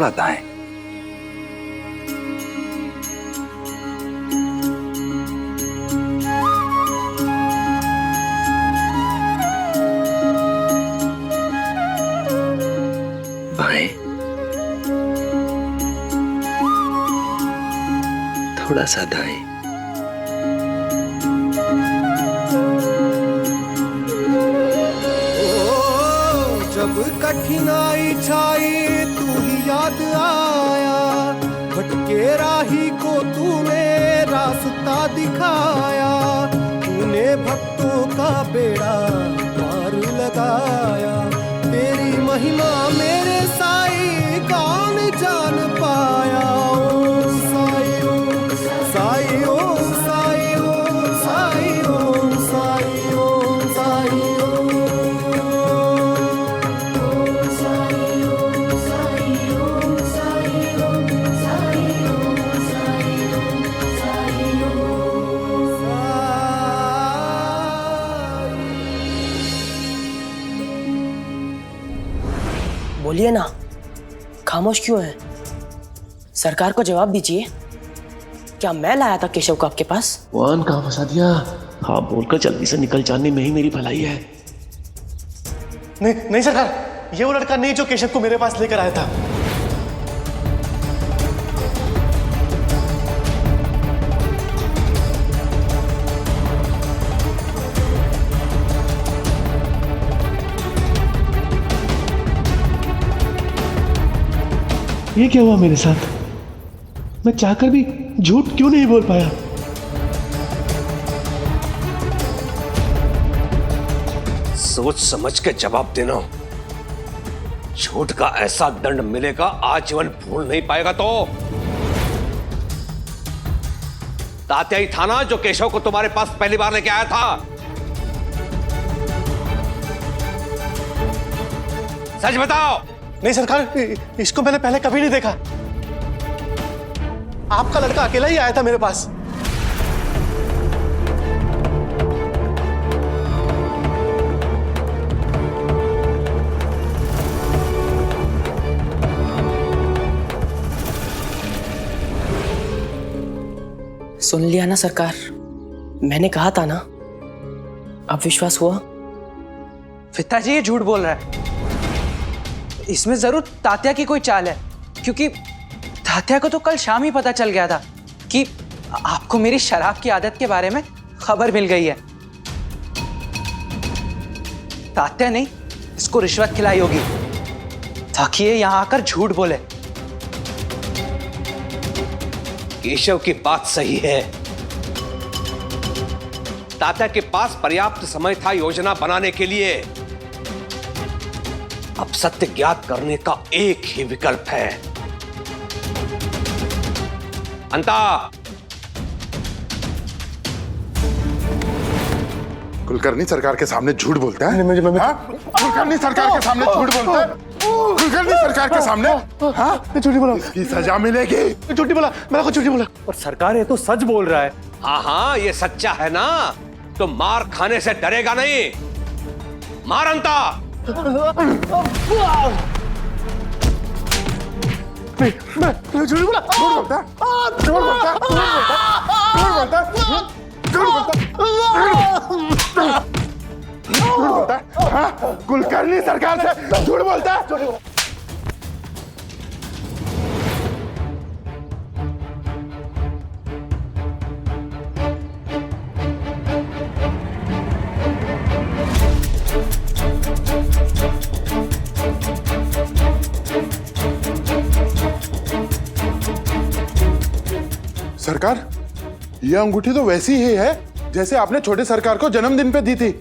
थोड़ा दाएं। बाएं। थोड़ा सा दाएं। जब कठिनाई छाई तू ही याद आया, भटके राही को तूने रास्ता दिखाया, तूने भक्तों का बेड़ा पार लगाया, तेरी महिमा मेरे साईं कौन जान पाया। ओम साई ओम साई ओम साई ओम साई ओम साई ओम साई बोलिए ना, खामोश क्यों है? सरकार को जवाब दीजिए। क्या मैं लाया था केशव को आपके पास? वाहन कहाँ फंसा दिया? हाँ बोलकर जल्दी से निकल जाने में ही मेरी भलाई है। नहीं नहीं सरकार, ये वो लड़का नहीं जो केशव को मेरे पास लेकर आया था। ये क्या हुआ मेरे साथ? मैं चाहकर भी झूठ क्यों नहीं बोल पाया? सोच समझ के जवाब देना। झूठ का ऐसा दंड मिलेगा आजीवन भूल नहीं पाएगा। तो तात्या ही था ना जो केशव को तुम्हारे पास पहली बार लेके आया था? सच बताओ। नहीं सरकार, इसको मैंने पहले कभी नहीं देखा। आपका लड़का अकेला ही आया था मेरे पास। सुन लिया ना सरकार, मैंने कहा था ना। अब विश्वास हुआ? पिताजी ये झूठ बोल रहा है। इसमें जरूर तात्या की कोई चाल है, क्योंकि तात्या को तो कल शाम ही पता चल गया था कि आपको मेरी शराब की आदत के बारे में खबर मिल गई है। तात्या ने इसको रिश्वत खिलाई होगी ताकि ये यहां आकर झूठ बोले। केशव की बात सही है। तात्या के पास पर्याप्त समय था योजना बनाने के लिए। अब सत्य ज्ञात करने का एक ही विकल्प है। अंता, कुलकर्णी सरकार के सामने झूठ बोलता है? कुलकर्णी सरकार के सामने झूठ बोलता है? कुलकर्णी सरकार के सामने? हाँ, झूठी बोला। इसकी सजा मिलेगी। झूठी बोला, मैंने कुछ झूठी बोला। और सरकार ये तो सच बोल रहा है। हाँ हाँ, ये सच्चा है ना, तो मार खाने से डरेगा नहीं। मार अंता। मैं झूठ बोला। झूठ बोलता है, झूठ बोलता है, झूठ बोलता है, झूठ बोलता है, झूठ बोलता है। हाँ, कुलकर्णी सरकार से झूठ बोलता है। सरकार, यह अंगूठी तो वैसी ही है जैसे आपने छोटे सरकार को जन्मदिन पे दी थी।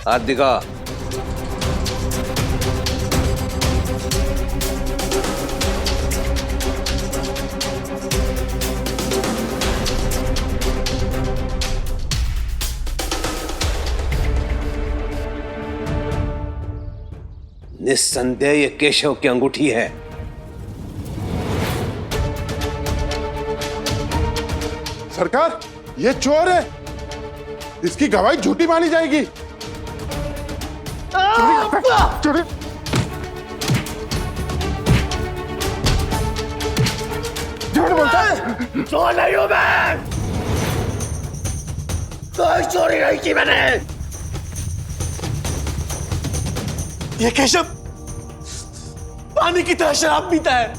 हाथ दिखा। निस्संदेह ये केशव की अंगूठी है। सरकार, ये चोर है, इसकी गवाही झूठी मानी जाएगी। चोरी झूठ बोलता है। चोर नहीं हूं मैं, कोई चोरी नहीं की मैंने। ये केशव पानी की तरह शराब पीता है,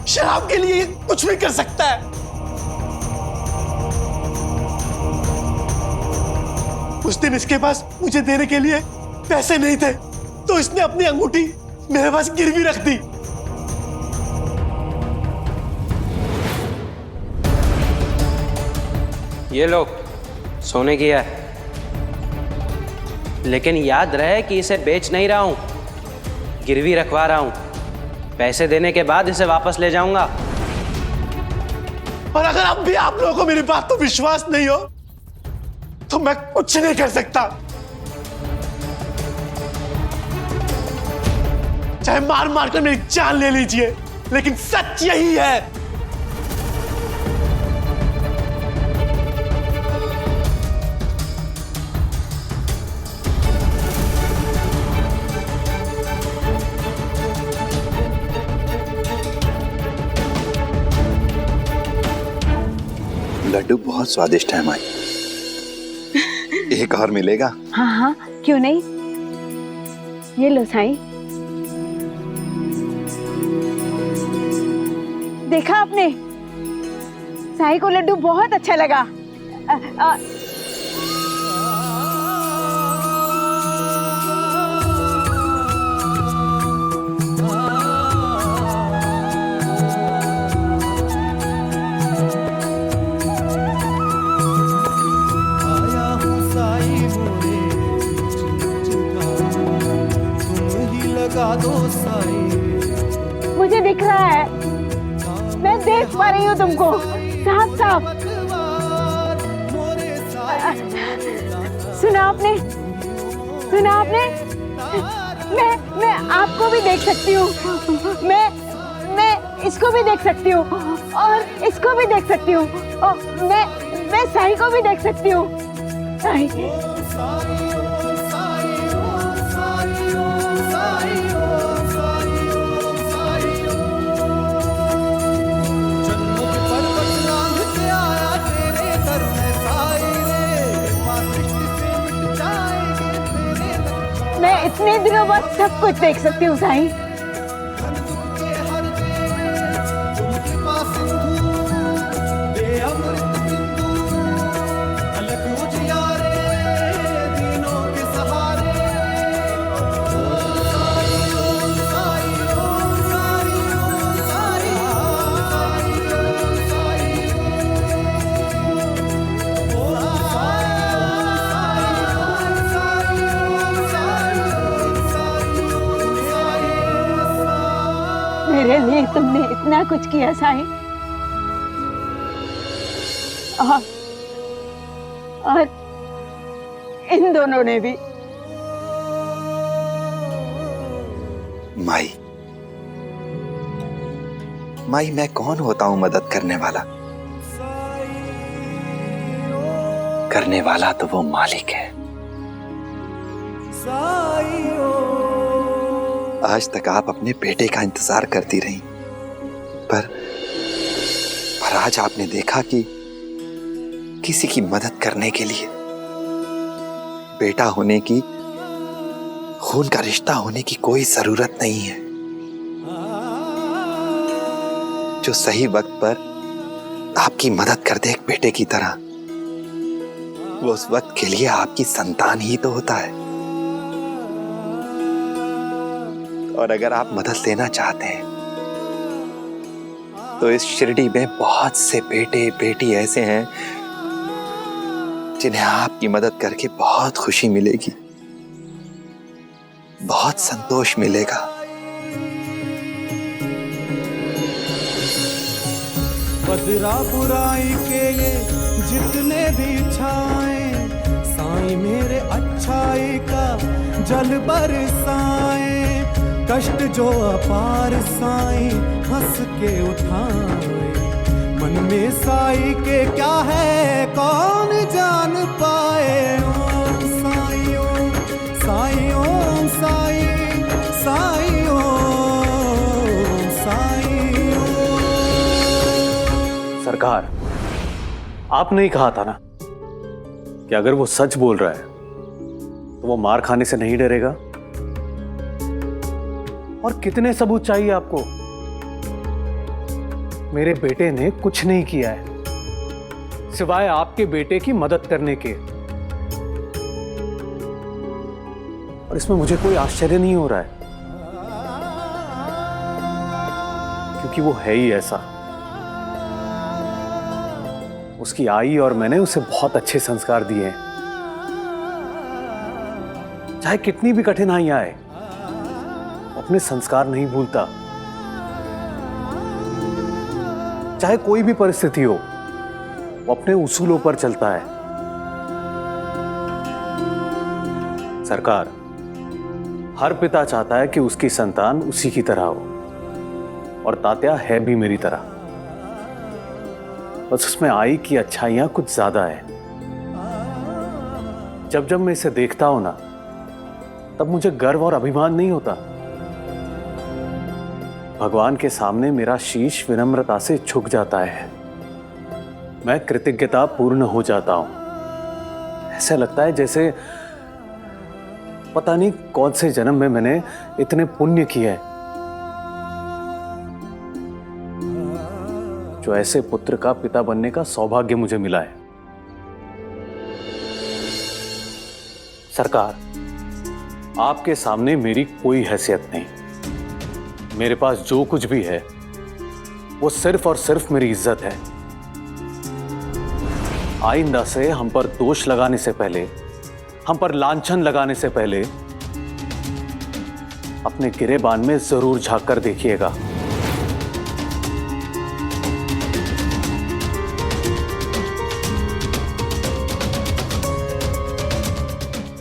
शराब के लिए कुछ भी कर सकता है। उस दिन इसके पास मुझे देने के लिए पैसे नहीं थे, तो इसने अपनी अंगूठी मेरे पास गिरवी रख दी। ये लो, सोने की है, लेकिन याद रहे कि इसे बेच नहीं रहा हूं, गिरवी रखवा रहा हूं। पैसे देने के बाद इसे वापस ले जाऊंगा। और अगर अब भी आप लोगों को मेरी बात पर विश्वास नहीं हो तो मैं कुछ नहीं कर सकता। चाहे मार मार कर मेरी जान ले लीजिए, लेकिन सच यही है। लड्डू बहुत स्वादिष्ट है माई। एक और मिलेगा? हाँ हाँ, क्यों नहीं। ये लो साईं। देखा आपने, साईं को लड्डू बहुत अच्छा लगा। मुझे दिख रहा है, मैं देख पा रही हूँ तुमको साफ साफ। सुना आपने, सुना आपने? मैं आपको भी देख सकती हूँ, मैं इसको भी देख सकती हूँ और इसको भी देख सकती हूँ और मैं साई को भी देख सकती हूँ। साई मैं इतने दिनों बाद सब कुछ देख सकती हूँ साईं। मेरे लिए तुमने इतना कुछ किया साईं, और इन दोनों ने भी। माई, माई मैं कौन होता हूं मदद करने वाला? करने वाला तो वो मालिक है। आज तक आप अपने बेटे का इंतजार करती रही, पर आज आपने देखा कि किसी की मदद करने के लिए बेटा होने की, खून का रिश्ता होने की कोई जरूरत नहीं है। जो सही वक्त पर आपकी मदद कर दे एक बेटे की तरह, वो उस वक्त के लिए आपकी संतान ही तो होता है। और अगर आप मदद लेना चाहते हैं तो इस शिरडी में बहुत से बेटे बेटी ऐसे हैं जिन्हें आपकी मदद करके बहुत खुशी मिलेगी, बहुत संतोष मिलेगा। बदरा बुराई के ये जितने भी छाए साईं मेरे अच्छाई का जल बरसाए, कष्ट जो अपार साईं हंस के उठाए। मन में साईं के क्या है कौन जान पाए। ओम साईं ओम साईं ओम साईं साईं ओम साईं ओम। सरकार, आपने ही कहा था ना कि अगर वो सच बोल रहा है तो वो मार खाने से नहीं डरेगा। और कितने सबूत चाहिए आपको? मेरे बेटे ने कुछ नहीं किया है सिवाय आपके बेटे की मदद करने के। और इसमें मुझे कोई आश्चर्य नहीं हो रहा है, क्योंकि वो है ही ऐसा। उसकी आई और मैंने उसे बहुत अच्छे संस्कार दिए हैं। चाहे कितनी भी कठिनाइयां आए, अपने संस्कार नहीं भूलता। चाहे कोई भी परिस्थिति हो, वो अपने उसूलों पर चलता है। सरकार, हर पिता चाहता है कि उसकी संतान उसी की तरह हो, और तात्या है भी मेरी तरह। बस उसमें आई की अच्छाइयां कुछ ज्यादा है। जब जब मैं इसे देखता हूं ना, तब मुझे गर्व और अभिमान नहीं होता। भगवान के सामने मेरा शीश विनम्रता से झुक जाता है। मैं कृतज्ञता पूर्ण हो जाता हूं। ऐसा लगता है जैसे पता नहीं कौन से जन्म में मैंने इतने पुण्य किए हैं, जो ऐसे पुत्र का पिता बनने का सौभाग्य मुझे मिला है। सरकार, आपके सामने मेरी कोई हैसियत नहीं। मेरे पास जो कुछ भी है वो सिर्फ और सिर्फ मेरी इज्जत है। आइंदा से हम पर दोष लगाने से पहले, हम पर लांछन लगाने से पहले अपने गिरेबान में जरूर झांक कर देखिएगा।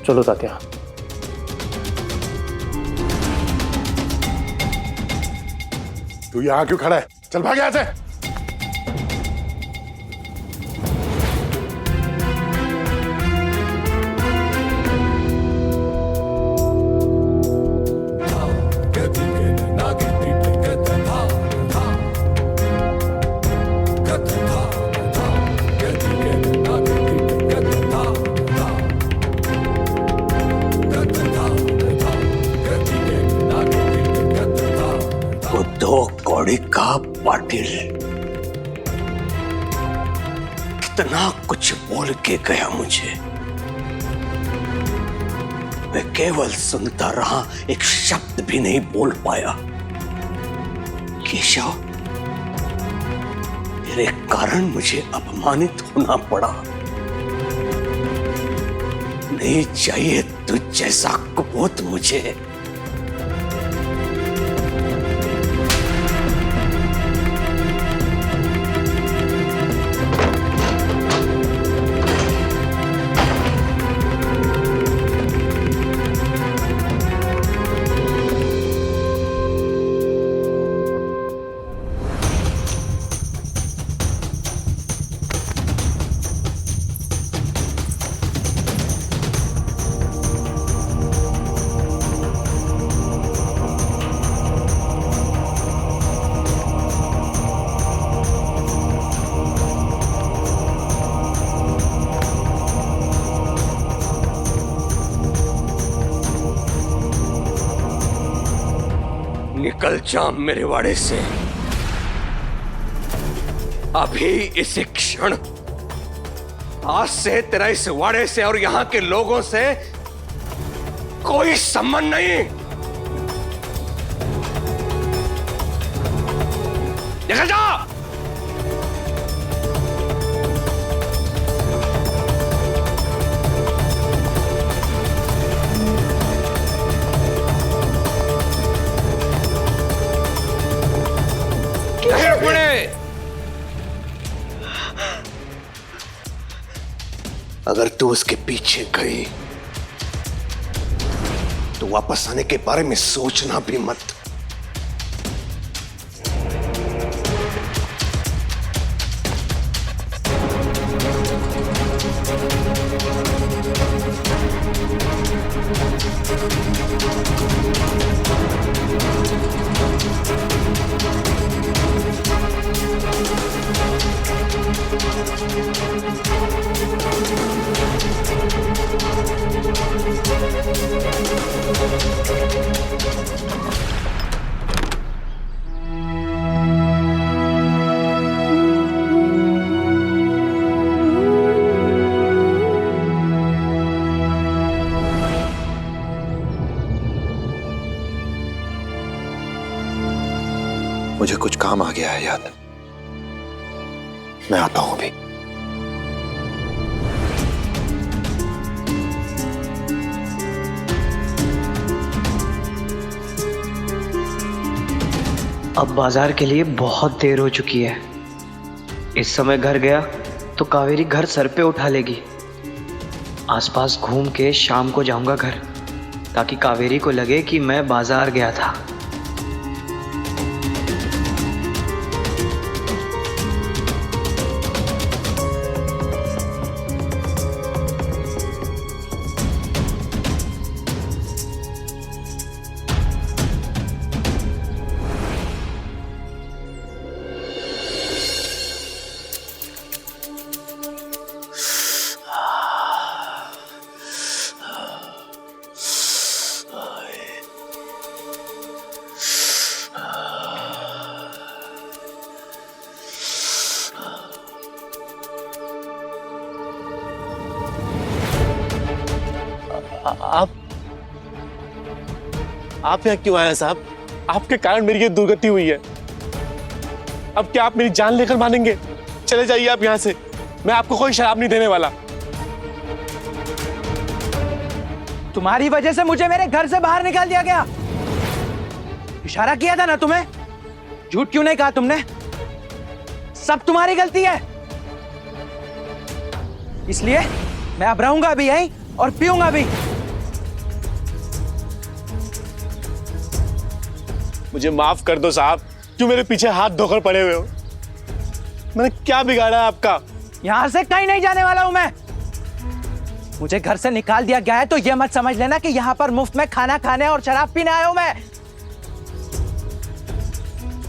चलो तात्या। तू यहां क्यों खड़ा है? चल भाग यहां से। का पाटिल कितना कुछ बोल के गया मुझे। मैं केवल सुनता रहा, एक शब्द भी नहीं बोल पाया। केशव, तेरे कारण मुझे अपमानित होना पड़ा। नहीं चाहिए तुझ जैसा कुपोत मुझे। निकल जा मेरे वाड़े से अभी, इसी क्षण। आज से तेरा इस वाड़े से और यहां के लोगों से कोई संबंध नहीं। निकल जा। अगर तू उसके पीछे गई तो वापस आने के बारे में सोचना भी मत। मुझे कुछ काम आ गया है याद, मैं आता हूं अभी। अब बाजार के लिए बहुत देर हो चुकी है। इस समय घर गया तो कावेरी घर सर पे उठा लेगी। आसपास घूम के शाम को जाऊंगा घर, ताकि कावेरी को लगे कि मैं बाजार गया था। आप यहाँ क्यों आए हैं साहब? आपके कारण मेरी ये दुर्गति हुई है। अब क्या आप मेरी जान लेकर मानेंगे? चले जाइए आप यहाँ से, मैं आपको कोई शराब नहीं देने वाला। तुम्हारी वजह से मुझे मेरे घर से बाहर निकाल दिया गया। इशारा किया था ना तुम्हें, झूठ क्यों नहीं कहा तुमने? सब तुम्हारी गलती है। इसलिए मैं अब रहूंगा अभी यहीं और पीऊंगा भी। मुझे माफ कर दो साहब, क्यों मेरे पीछे हाथ धोकर पड़े हुए हो? मैंने क्या बिगाड़ा है आपका? यहां से कहीं नहीं जाने वाला हूं मैं। मुझे घर से निकाल दिया गया है तो यह मत समझ लेना कि यहां पर मुफ्त में खाना खाने और शराब पीने आया हूं मैं।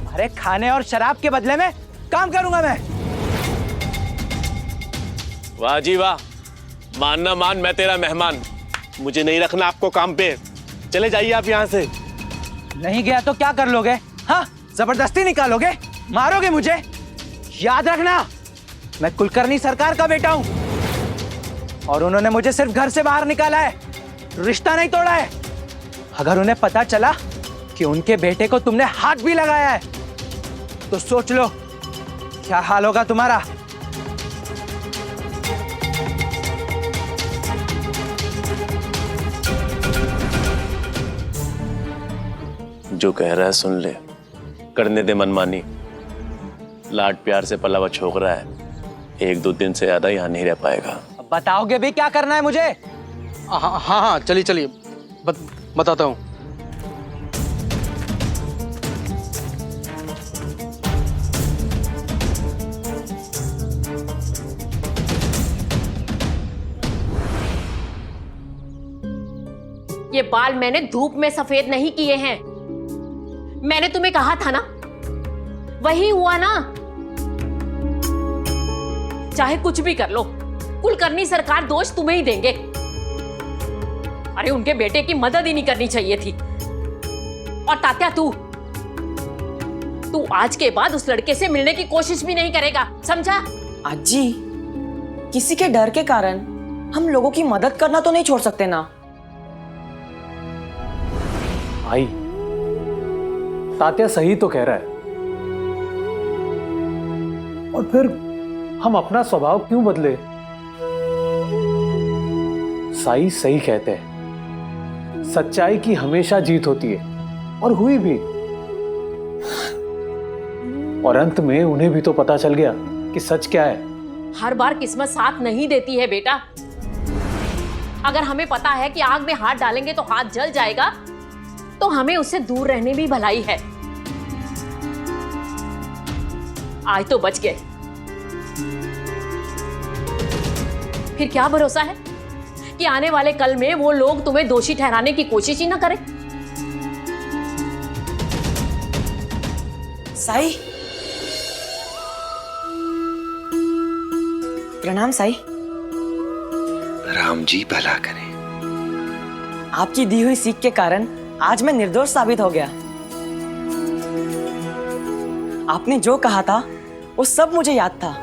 अरे खाने और शराब के बदले में काम करूंगा मैं। वाह जी वाह, मानना मान, मैं तेरा मेहमान। मुझे नहीं रखना आपको काम पे, चले जाइए आप यहाँ से। नहीं गया तो क्या कर लोगे? हाँ, जबरदस्ती निकालोगे, मारोगे मुझे? याद रखना, मैं कुलकर्णी सरकार का बेटा हूं और उन्होंने मुझे सिर्फ घर से बाहर निकाला है, रिश्ता नहीं तोड़ा है। अगर उन्हें पता चला कि उनके बेटे को तुमने हाथ भी लगाया है तो सोच लो क्या हाल होगा तुम्हारा। जो कह रहा है सुन ले, करने दे मनमानी। लाड प्यार से पला हुआ छोकरा है, एक दो दिन से ज्यादा यहाँ नहीं रह पाएगा। अब बताओगे भी क्या करना है मुझे? हाँ हाँ चलिए चलिए, बताता हूँ। ये बाल मैंने धूप में सफेद नहीं किए हैं। मैंने तुम्हें कहा था ना, वही हुआ ना। चाहे कुछ भी कर लो, कुलकर्णी सरकार दोष तुम्हें ही देंगे। अरे उनके बेटे की मदद ही नहीं करनी चाहिए थी। और तात्या, तू आज के बाद उस लड़के से मिलने की कोशिश भी नहीं करेगा, समझा? अज्जी, किसी के डर के कारण हम लोगों की मदद करना तो नहीं छोड़ सकते ना। भाई, तात्या सही तो कह रहा है। और फिर हम अपना स्वभाव क्यों बदले? साई सही कहते हैं, सच्चाई की हमेशा जीत होती है, और हुई भी। और अंत में उन्हें भी तो पता चल गया कि सच क्या है। हर बार किस्मत साथ नहीं देती है बेटा। अगर हमें पता है कि आग में हाथ डालेंगे तो हाथ जल जाएगा, तो हमें उससे दूर रहने भी भलाई है। आज तो बच गए, फिर क्या भरोसा है कि आने वाले कल में वो लोग तुम्हें दोषी ठहराने की कोशिश ही ना करें। साई, प्रणाम साई। राम जी भला करें। आपकी दी हुई सीख के कारण आज मैं निर्दोष साबित हो गया। आपने जो कहा था वो सब मुझे याद था।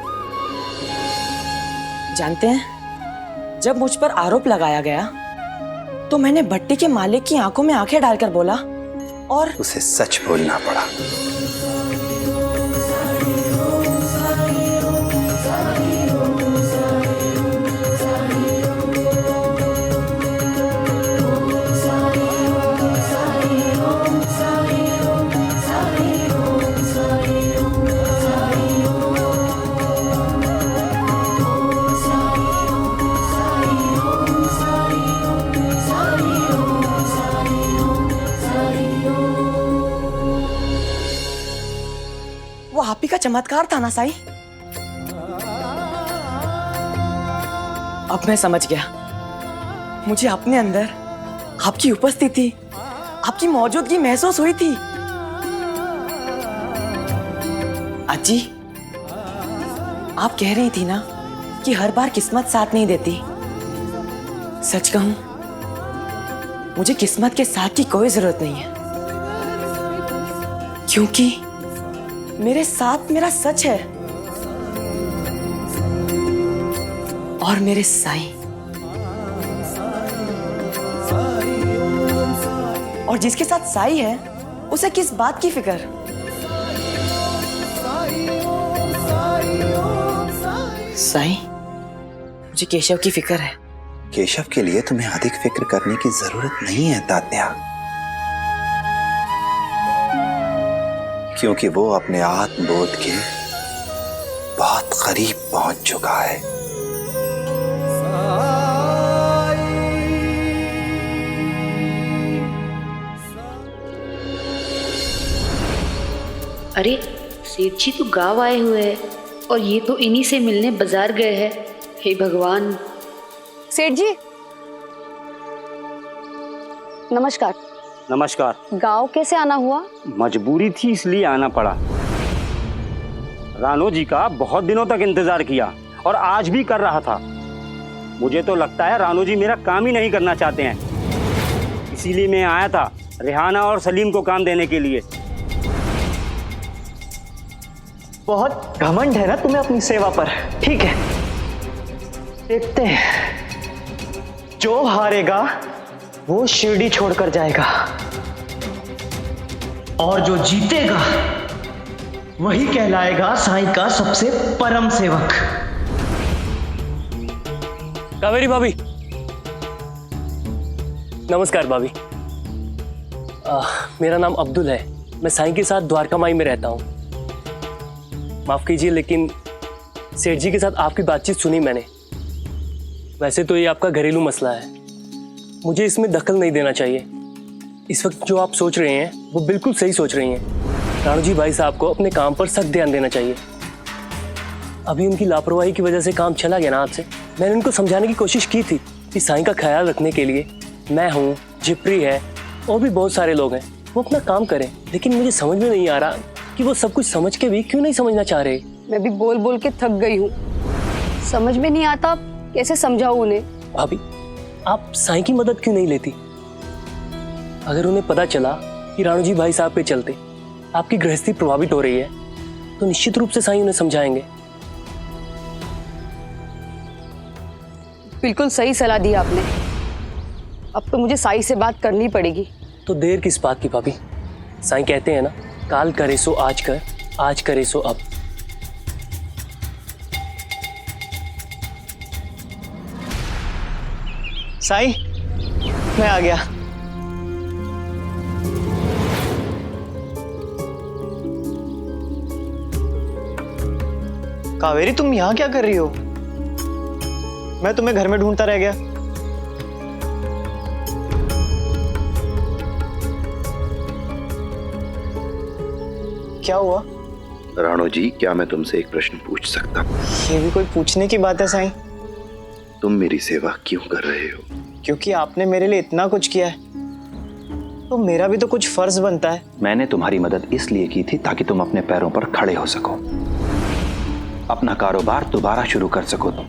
जानते हैं, जब मुझ पर आरोप लगाया गया तो मैंने भट्टी के मालिक की आंखों में आंखें डालकर बोला और उसे सच बोलना पड़ा। वो आप ही का चमत्कार था ना साई? अब मैं समझ गया। मुझे अपने अंदर आपकी उपस्थिति, आपकी मौजूदगी महसूस हुई थी। अजी, आप कह रही थी ना कि हर बार किस्मत साथ नहीं देती। सच कहूं, मुझे किस्मत के साथ की कोई जरूरत नहीं है, क्योंकि मेरे साथ मेरा सच है और मेरे साईं। और जिसके साथ साई है उसे किस बात की फिक्र? साईं, मुझे केशव की फिक्र है। केशव के लिए तुम्हें अधिक फिक्र करने की जरूरत नहीं है तात्या, क्योंकि वो अपने आत्मबोध के बहुत करीब पहुंच चुका है। अरे सेठ जी तो गांव आए हुए हैं और ये तो इन्हीं से मिलने बाजार गए हैं। हे भगवान। सेठ जी नमस्कार। नमस्कार। गांव कैसे आना हुआ? मजबूरी थी इसलिए आना पड़ा। रानो जी का बहुत दिनों तक इंतजार किया और आज भी कर रहा था। मुझे तो लगता है रानो जी मेरा काम ही नहीं करना चाहते हैं, इसीलिए मैं आया था रेहाना और सलीम को काम देने के लिए। बहुत घमंड है ना तुम्हें अपनी सेवा पर। ठीक है, देखते हैं। जो हारेगा वो शिरडी छोड़कर जाएगा और जो जीतेगा वही कहलाएगा साईं का सबसे परम सेवक। कावेरी भाभी, नमस्कार भाभी। मेरा नाम अब्दुल है। मैं साईं के साथ द्वारका माई में रहता हूँ। माफ कीजिए, लेकिन सेठ जी के साथ आपकी बातचीत सुनी मैंने। वैसे तो ये आपका घरेलू मसला है, मुझे इसमें दखल नहीं देना चाहिए। इस वक्त जो आप सोच रहे हैं वो बिल्कुल सही सोच रही हैं। राणू जी भाई साहब को अपने काम पर सख्त ध्यान देना चाहिए। अभी उनकी लापरवाही की वजह से काम चला गया ना हाथ से। मैंने उनको समझाने की कोशिश की थी कि साईं का ख्याल रखने के लिए मैं हूँ, जिप्री है और भी बहुत सारे लोग हैं, वो अपना काम करें। लेकिन मुझे समझ में नहीं आ रहा कि वो सब कुछ समझ के भी क्यों नहीं समझना चाह रहे। मैं भी बोल बोल के थक गई हूँ, समझ में नहीं आता कैसे समझाऊं उन्हें। भाभी, आप साईं की मदद क्यों नहीं लेती? अगर उन्हें पता चला कि राणू जी भाई साहब के चलते आपकी गृहस्थी प्रभावित हो रही है तो निश्चित रूप से साईं उन्हें समझाएंगे। बिल्कुल सही सलाह दी आपने। अब तो मुझे साईं से बात करनी पड़ेगी। तो देर किस बात की भाभी? साईं कहते हैं ना, काल करे सो आज कर, आज करे सो अब। साईं, मैं आ गया। कावेरी, तुम यहाँ क्या कर रही हो? मैं तुम्हें घर में ढूंढता रह गया। क्या हुआ? राणो जी, क्या मैं तुमसे एक प्रश्न पूछ सकता हूँ? ये भी कोई पूछने की बात है साईं? तुम मेरी सेवा क्यों कर रहे हो? क्योंकि आपने मेरे लिए इतना कुछ किया है, तो मेरा भी तो कुछ फर्ज बनता है। मैंने तुम्हारी मदद इसलिए की थी ताकि तुम अपने पैरों पर खड़े हो सको, अपना कारोबार दोबारा शुरू कर सको तुम।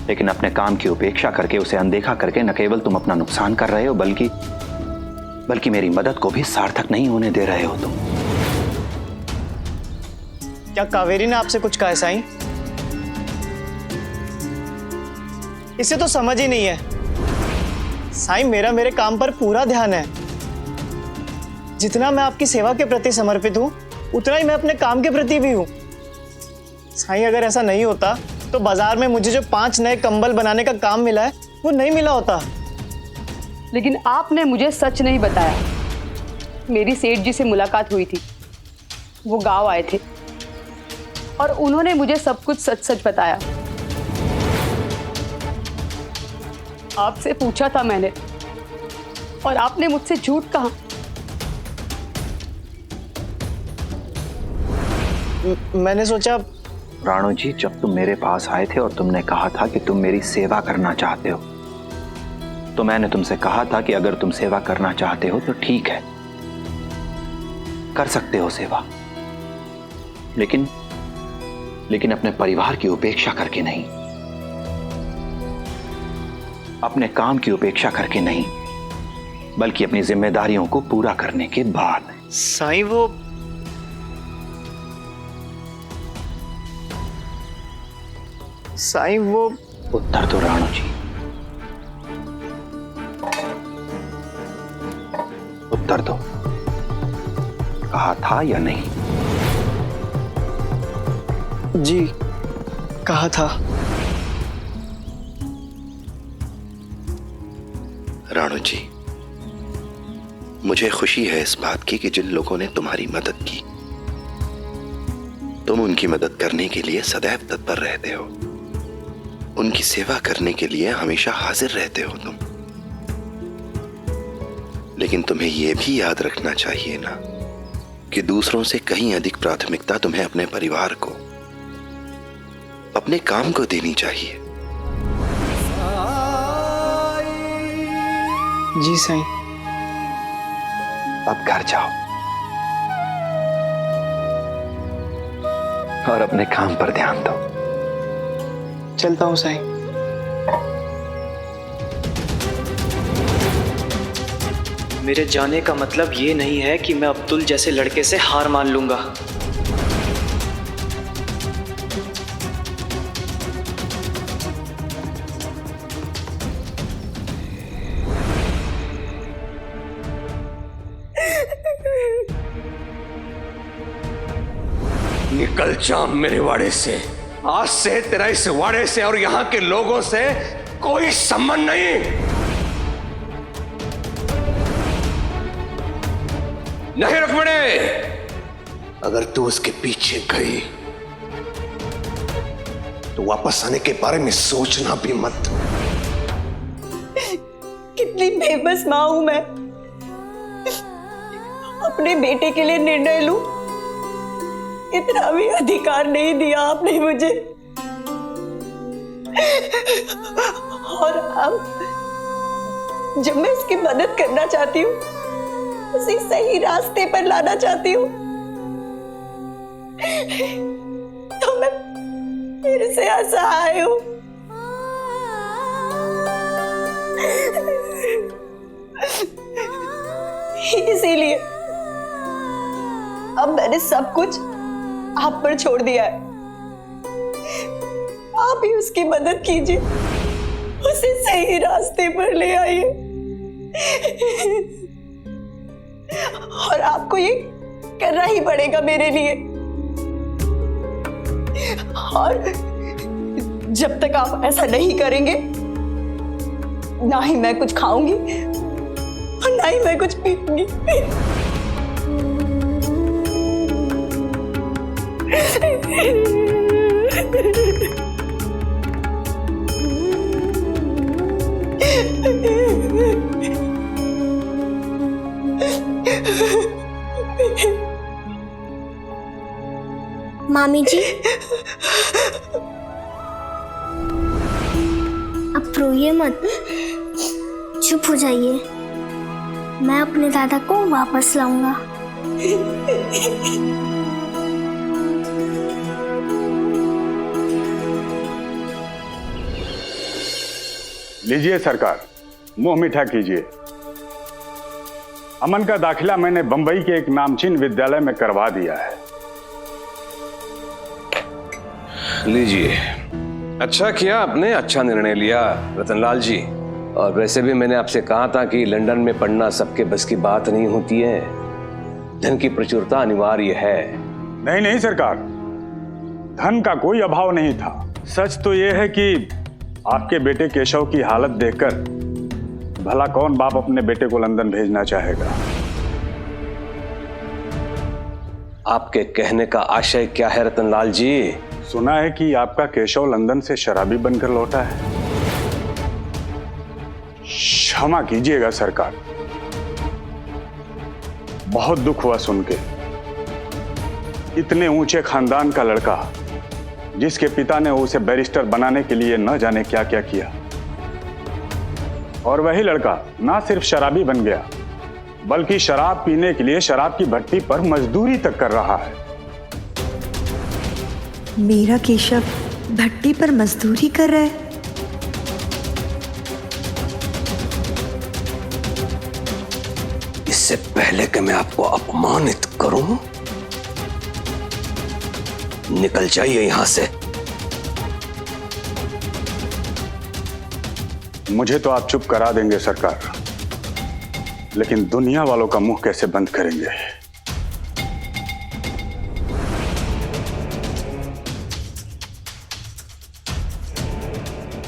लेकिन अपने काम की उपेक्षा करके, उसे अनदेखा करके न केवल तुम अपना नुकसान कर रहे हो, बल्कि मेरी मदद को भी सार्थक नहीं होने दे रहे हो तुम। क्या कावेरी ने आपसे कुछ कहा है साईं? इसे तो समझ ही नहीं है साईं। मेरे काम पर पूरा ध्यान है। जितना मैं आपकी सेवा के प्रति समर्पित हूं, उतना ही मैं अपने काम के प्रति भी हूं। साईं, अगर ऐसा नहीं होता तो बाजार में मुझे जो 5 नए कंबल बनाने का काम मिला है, वो नहीं मिला होता। लेकिन आपने मुझे सच नहीं बताया। मेरी सेठ जी से मुलाकात हुई थी, वो गांव आए थे और उन्होंने मुझे सब कुछ सच सच बताया। आपसे पूछा था मैंने और आपने मुझसे झूठ कहा। मैंने सोचा। राणो जी, जब तुम मेरे पास आए थे और तुमने कहा था कि तुम मेरी सेवा करना चाहते हो, तो मैंने तुमसे कहा था कि अगर तुम सेवा करना चाहते हो तो ठीक है, कर सकते हो सेवा, लेकिन अपने परिवार की उपेक्षा करके नहीं, अपने काम की उपेक्षा करके नहीं, बल्कि अपनी जिम्मेदारियों को पूरा करने के बाद। साईं, वो उत्तर दो राणो जी, उत्तर दो। कहा था या नहीं? जी, कहा था। राणो जी, मुझे खुशी है इस बात की कि जिन लोगों ने तुम्हारी मदद की, तुम उनकी मदद करने के लिए सदैव तत्पर रहते हो, उनकी सेवा करने के लिए हमेशा हाजिर रहते हो तुम। लेकिन तुम्हें यह भी याद रखना चाहिए ना कि दूसरों से कहीं अधिक प्राथमिकता तुम्हें अपने परिवार को, अपने काम को देनी चाहिए। जी साईं। अब घर जाओ और अपने काम पर ध्यान दो। चलता हूं साईं। मेरे जाने का मतलब ये नहीं है कि मैं अब्दुल जैसे लड़के से हार मान लूंगा। निकल जा मेरे वाड़े से। आज से तेरा इस वाड़े से और यहां के लोगों से कोई संबंध नहीं। नहीं रुक्मिणी, अगर तू उसके पीछे गई तो वापस आने के बारे में सोचना भी मत। कितनी बेबस मां हूं मैं। अपने बेटे के लिए निर्णय लूं, इतना भी अधिकार नहीं दिया आपने मुझे। और अब जब मैं इसकी मदद करना चाहती हूँ, उसे सही रास्ते पर लाना चाहती हूँ, तो मैं फिर से असहाय हूँ। इसीलिए अब मैंने सब कुछ आप पर छोड़ दिया है। आप ही उसकी मदद कीजिए, उसे सही रास्ते पर ले आइए। और आपको ये करना ही पड़ेगा मेरे लिए। और जब तक आप ऐसा नहीं करेंगे, ना ही मैं कुछ खाऊंगी और ना ही मैं कुछ पीऊंगी। मामी जी अब रोइए मत, चुप हो जाइए। मैं अपने दादा को वापस लाऊंगा। लीजिए सरकार, मुंह मीठा कीजिए। अमन का दाखिला मैंने बंबई के एक नामचीन विद्यालय में करवा दिया है। लीजिए, अच्छा किया आपने, अच्छा निर्णय लिया रतनलाल जी। और वैसे भी मैंने आपसे कहा था कि लंदन में पढ़ना सबके बस की बात नहीं होती है, धन की प्रचुरता अनिवार्य है। नहीं नहीं सरकार, धन का कोई अभाव नहीं था। सच तो यह है कि आपके बेटे केशव की हालत देखकर भला कौन बाप अपने बेटे को लंदन भेजना चाहेगा। आपके कहने का आशय क्या है रतनलाल जी? सुना है कि आपका केशव लंदन से शराबी बनकर लौटा है। क्षमा कीजिएगा सरकार, बहुत दुख हुआ सुन के। इतने ऊंचे खानदान का लड़का, जिसके पिता ने उसे बैरिस्टर बनाने के लिए न जाने क्या क्या किया, और वही लड़का ना सिर्फ शराबी बन गया बल्कि शराब पीने के लिए शराब की भट्टी पर मजदूरी तक कर रहा है। मेरा केशव भट्टी पर मजदूरी कर रहा है? इससे पहले कि मैं आपको अपमानित करूं, निकल जाइए यहां से। मुझे तो आप चुप करा देंगे सरकार, लेकिन दुनिया वालों का मुंह कैसे बंद करेंगे?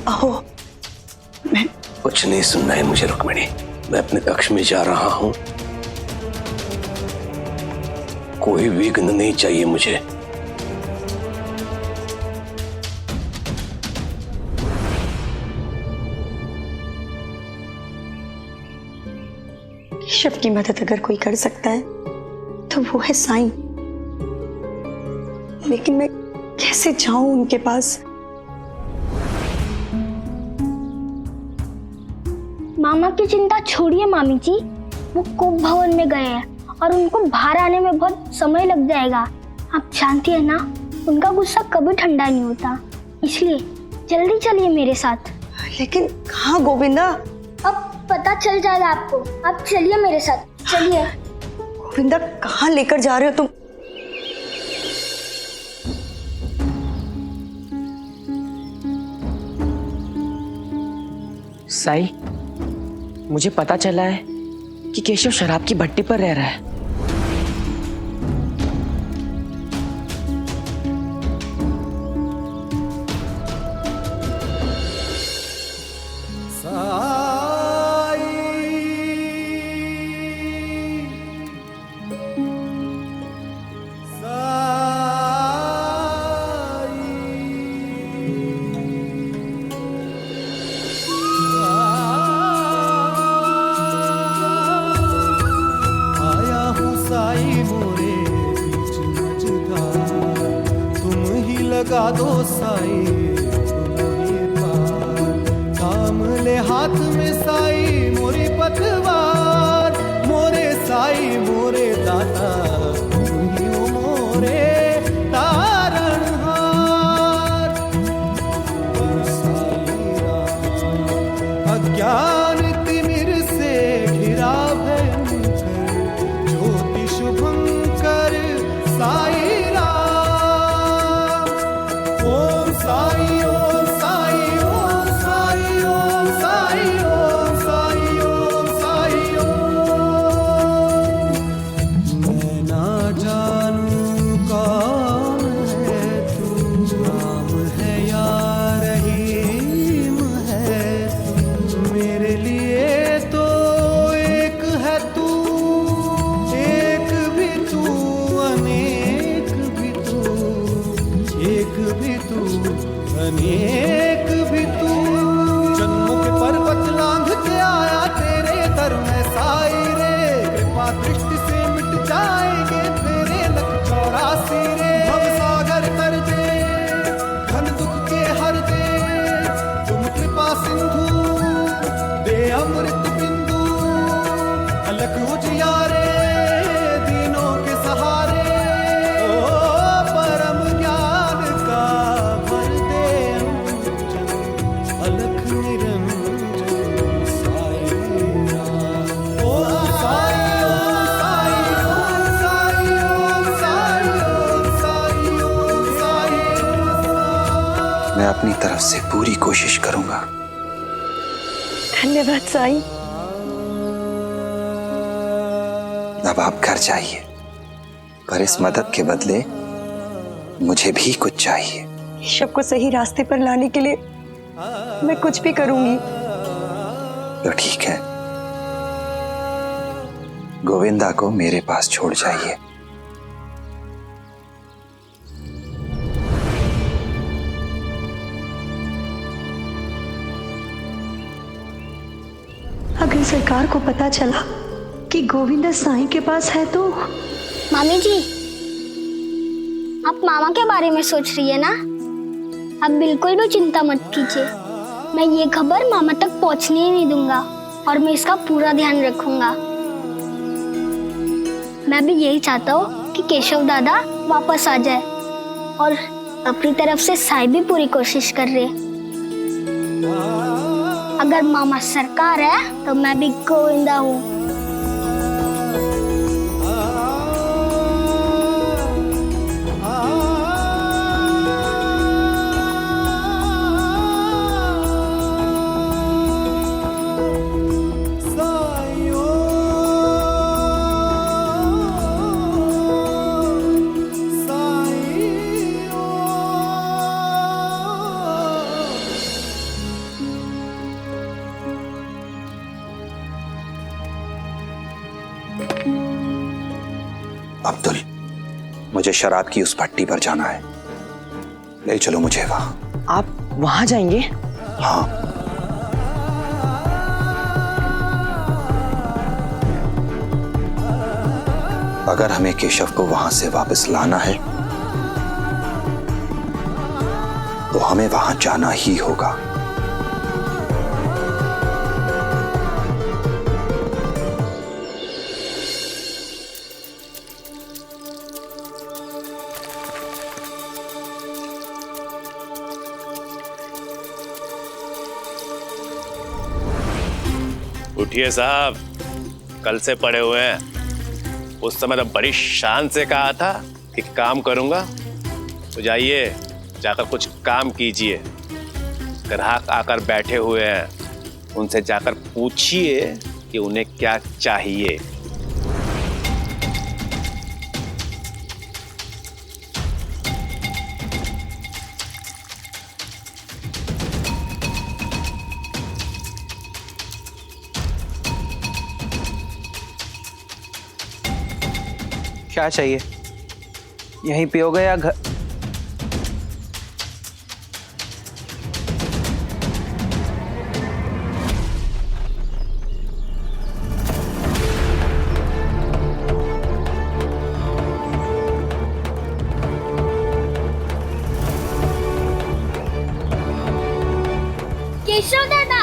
आओ। कुछ नहीं सुनना है मुझे रुक्मिणी, मैं अपने कक्ष में जा रहा हूं। कोई विघ्न नहीं चाहिए मुझे। केशव की मदद अगर कोई कर सकता है तो वो है साईं, लेकिन मैं कैसे जाऊं उनके पास? मामा की चिंता छोड़िए मामी जी, वो कोप भवन में गए हैं और उनको बाहर आने में बहुत समय लग जाएगा। आप जानती है ना, उनका गुस्सा कभी ठंडा नहीं होता, इसलिए जल्दी चलिए मेरे साथ। लेकिन कहाँ गोविंदा? अब पता चल जाएगा आपको, आप चलिए मेरे साथ, चलिए। गोविंदा कहाँ लेकर जा रहे हो तुम? साई, मुझे पता चला है कि केशव शराब की भट्टी पर रह रहा है। लगा दो साई तुम्हें पार, थाम ले हाथ में साई मोरी पतवार, मोरे साई मोरे दाता तुम ही हो मोरे तारणहार। साई राम अज्ञान तिमिर से घिरा भयंकर, ज्योति शुभंकर साई अनेक भी तू, जन्मों के पर्वत लांघ के आया तेरे दर में साई रे, कृपा दृष्टि से मिट जाएंगे तेरे लख 84 रे। भव सागर मैं अपनी तरफ से पूरी कोशिश करूंगा। धन्यवाद साईं। अब आप घर जाइए, पर इस मदद के बदले मुझे भी कुछ चाहिए। केशव को सही रास्ते पर लाने के लिए मैं कुछ भी करूंगी। तो ठीक है, गोविंदा को मेरे पास छोड़ जाइए। अगर सरकार को पता चला कि गोविंदा साईं के पास है तो। मामी जी, आप मामा के बारे में सोच रही है ना? आप बिल्कुल भी चिंता मत कीजिए। मैं ये खबर मामा तक पहुंचने ही नहीं दूंगा और मैं इसका पूरा ध्यान रखूंगा। मैं भी यही चाहता हूँ कि केशव दादा वापस आ जाए और अपनी तरफ से साई भी पूरी कोशिश कर रहे। अगर मामा सरकार है तो मैं भी गोविंदा हूँ। अब्दुल, मुझे शराब की उस भट्टी पर जाना है। ले चलो मुझे वहां। आप वहां जाएंगे? हाँ। अगर हमें केशव को वहां से वापस लाना है तो हमें वहां जाना ही होगा। उठिए साहब, कल से पड़े हुए हैं। उस समय तो बड़ी शान से कहा था कि काम करूंगा, तो जाइए जाकर कुछ काम कीजिए। ग्राहक आकर बैठे हुए हैं, उनसे जाकर पूछिए कि उन्हें क्या चाहिए। क्या चाहिए? यहीं पियोगे या घर? केशव दादा,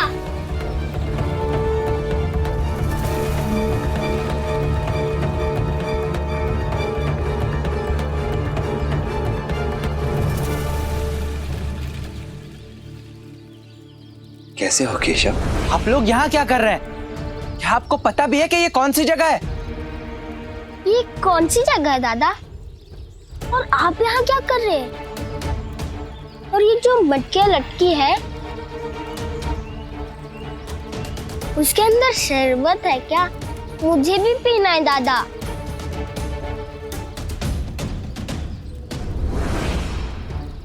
कैसे हो केशव? आप लोग यहाँ क्या कर रहे हैं? क्या आपको पता भी है कि ये कौन सी जगह है? ये कौन सी जगह है दादा? और आप यहाँ क्या कर रहे हैं? और ये जो मटकियाँ लटकी है, उसके अंदर शरबत है क्या? मुझे भी पीना है दादा।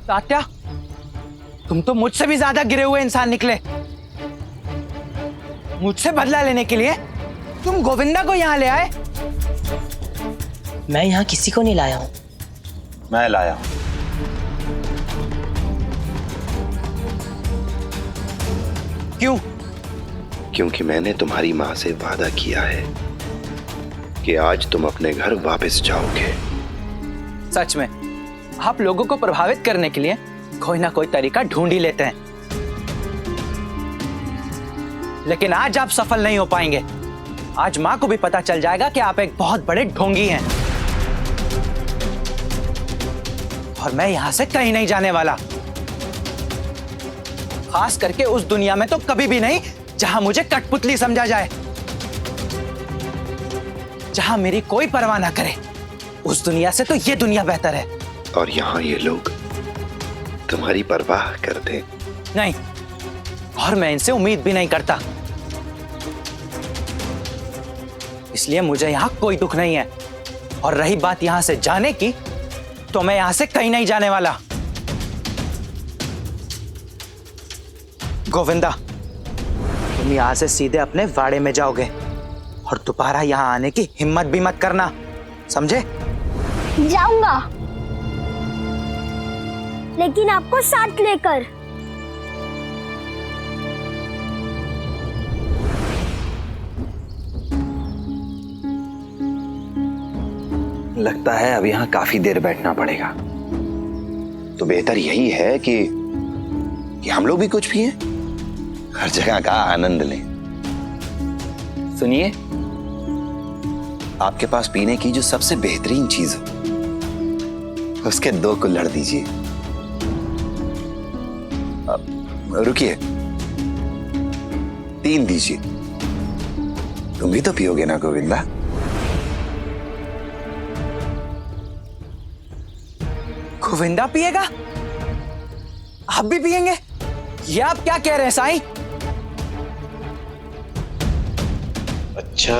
तात्या, तुम तो मुझसे भी ज्यादा गिरे हुए इंसान निकले। मुझसे बदला लेने के लिए तुम गोविंदा को यहाँ ले आए। मैं यहाँ किसी को नहीं लाया हूँ। मैं लाया हूँ। क्यों? क्योंकि मैंने तुम्हारी माँ से वादा किया है कि आज तुम अपने घर वापस जाओगे। सच में आप लोगों को प्रभावित करने के लिए कोई ना कोई तरीका ढूंढ ही लेते हैं, लेकिन आज आप सफल नहीं हो पाएंगे। आज माँ को भी पता चल जाएगा कि आप एक बहुत बड़े ढोंगी हैं। और मैं यहां से कहीं नहीं जाने वाला, खास करके उस दुनिया में तो कभी भी नहीं जहां मुझे कठपुतली समझा जाए, जहां मेरी कोई परवाह ना करे। उस दुनिया से तो ये दुनिया बेहतर है। और यहाँ ये लोग तुम्हारी परवाह करते। नहीं, और मैं इनसे उम्मीद भी नहीं करता। इसलिए मुझे यहाँ कोई दुख नहीं है। और रही बात यहाँ से जाने की, तो मैं यहाँ से कहीं नहीं जाने वाला। गोविंदा, तुम यहाँ से सीधे अपने वाड़े में जाओगे और दोबारा यहाँ आने की हिम्मत भी मत करना, समझे? जाऊंगा, लेकिन आपको साथ लेकर। लगता है अब यहाँ काफी देर बैठना पड़ेगा, तो बेहतर यही है कि हम लोग भी कुछ पिए, हर जगह का आनंद लें। सुनिए, आपके पास पीने की जो सबसे बेहतरीन चीज हो, उसके 2 कुल्हड़ दीजिए। रुकिए, 3 दीजिए। तुम भी तो पियोगे ना गोविंदा? गोविंदा पिएगा? आप भी पिएंगे? ये आप क्या कह रहे हैं साईं? अच्छा,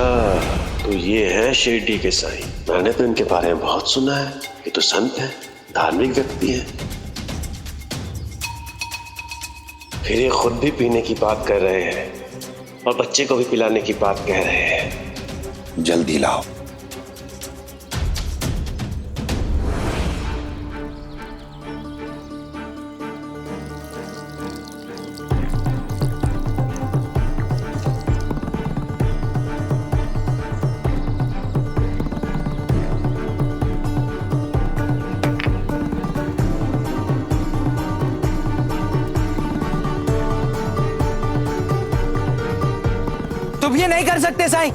तो ये है शिरडी के साईं। मैंने तो इनके बारे में बहुत सुना है। ये तो संत है, धार्मिक व्यक्ति है। फिर ये खुद भी पीने की बात कर रहे हैं और बच्चे को भी पिलाने की बात कह रहे हैं। जल्दी लाओ। तुम ये नहीं कर सकते साईं।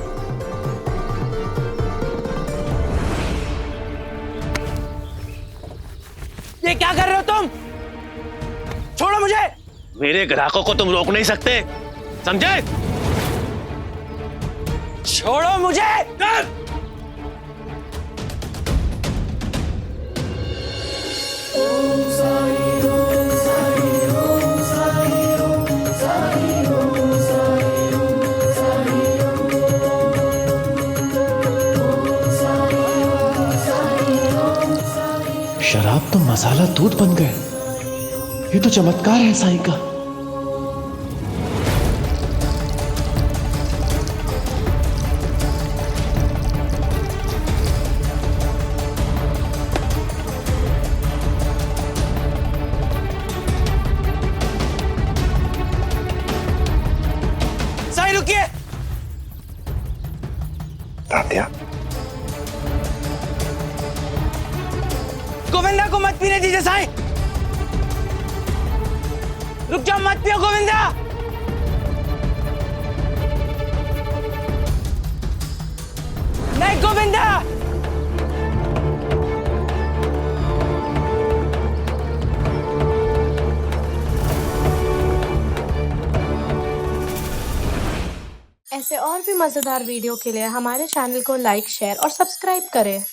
ये क्या कर रहे हो तुम? छोड़ो मुझे। मेरे ग्राहकों को तुम रोक नहीं सकते, समझे? छोड़ो मुझे। शराब तो मसाला दूध बन गए। ये तो चमत्कार है साईं का। साईं रुकिए। तात्या, गोविंदा को मत पीने दीजिए साईं। रुक जाओ, मत पियो गोविंदा। नहीं गोविंदा। ऐसे और भी मजेदार वीडियो के लिए हमारे चैनल को लाइक, शेयर और सब्सक्राइब करें।